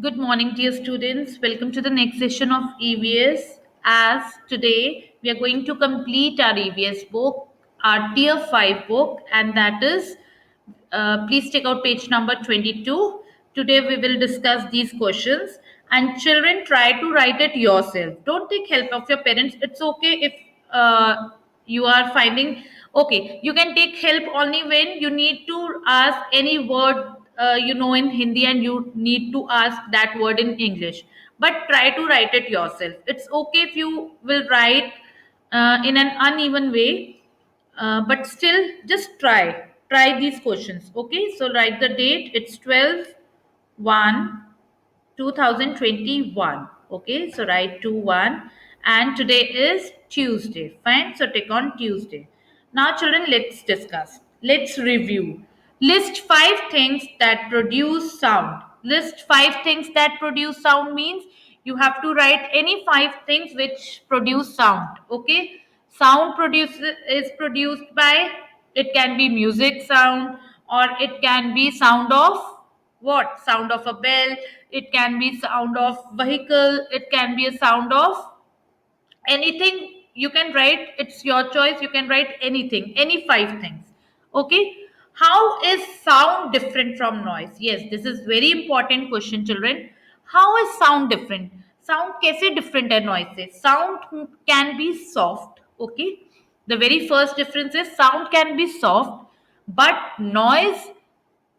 Good morning, dear students. Welcome to the next session of EVS. As today we are going to complete our EVS book, our Tier 5 book, and that is, please take out page number 22. Today we will discuss these questions, and children try to write it yourself. Don't take help of your parents. It's okay if you are finding okay. You can take help only when you need to ask any word in Hindi and you need to ask that word in English. But try to write it yourself. It's okay if you will write in an uneven way, but still just try these questions. Okay, so write the date. It's 12/1 2021. Okay, so write 2/1, and today is Tuesday. Fine, so take on Tuesday. Now, children, let's discuss. Let's review. List five things that produce sound. List five things that produce sound means you have to write any five things which produce sound. Okay, sound is produced by, it can be music sound, or it can be sound of what, sound of a bell, it can be sound of vehicle, it can be a sound of anything. You can write, it's your choice, you can write anything, any five things. Okay, how is sound different from noise? Yes, this is very important question, children. How is sound different? Sound kaise different है noise से? Sound can be soft. Okay, the very first difference is sound can be soft, but noise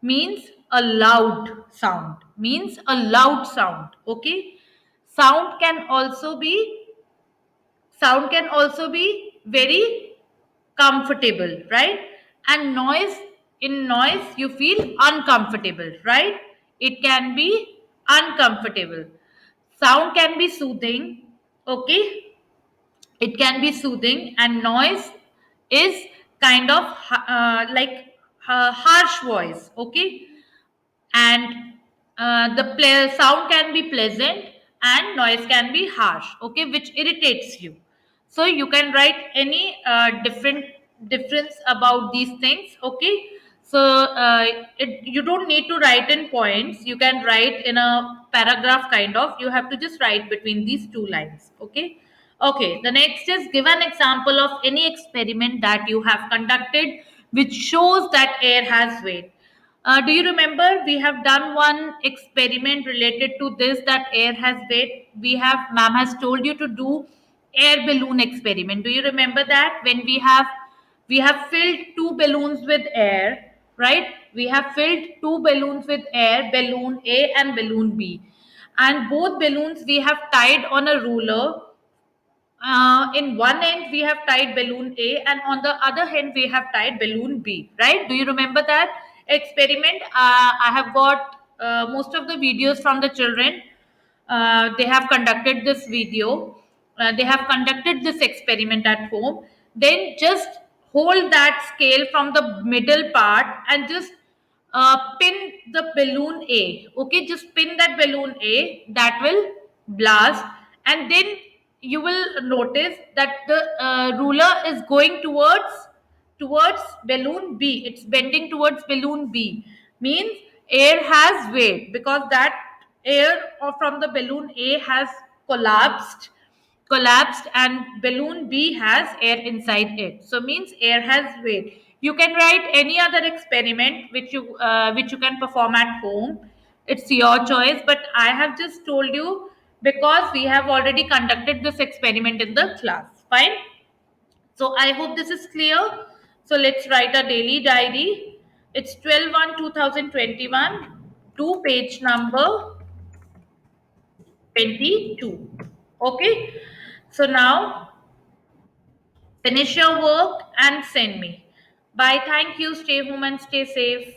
means a loud sound, means a loud sound. Okay, sound can also be, sound can also be very comfortable, right? And noise, in noise you feel uncomfortable, right? It can be uncomfortable. Sound can be soothing. Okay, it can be soothing, and noise is kind of like harsh voice. Okay, and sound can be pleasant and noise can be harsh. Okay, which irritates you. So you can write any different difference about these things. Okay, so you don't need to write in points, you can write in a paragraph kind of, you have to just write between these two lines. Okay, okay, the next is give an example of any experiment that you have conducted which shows that air has weight. Do you remember we have done one experiment related to this, that air has weight? We have, ma'am has told you to do air balloon experiment. Do you remember that? When we have filled two balloons with air, right? We have filled two balloons with air, balloon A and balloon B. And both balloons we have tied on a ruler. In one end we have tied balloon A, and on the other hand we have tied balloon B, right? Do you remember that experiment? I have got most of the videos from the children. They have conducted this video, they have conducted this experiment at home. Then just hold that scale from the middle part and just pin the balloon A. Okay, just pin that balloon A, that will blast, and then you will notice that the ruler is going towards balloon B. It's bending towards balloon B. Means air has weight because that air from the balloon A has collapsed and balloon B has air inside it. So means air has weight. You can write any other experiment which you can perform at home. It's your choice, but I have just told you because we have already conducted this experiment in the class. Fine. So I hope this is clear. So let's write a daily diary. It's 12/1/2021 to page number 22. Okay. So now finish your work and send me. Bye. Thank you. Stay home and stay safe.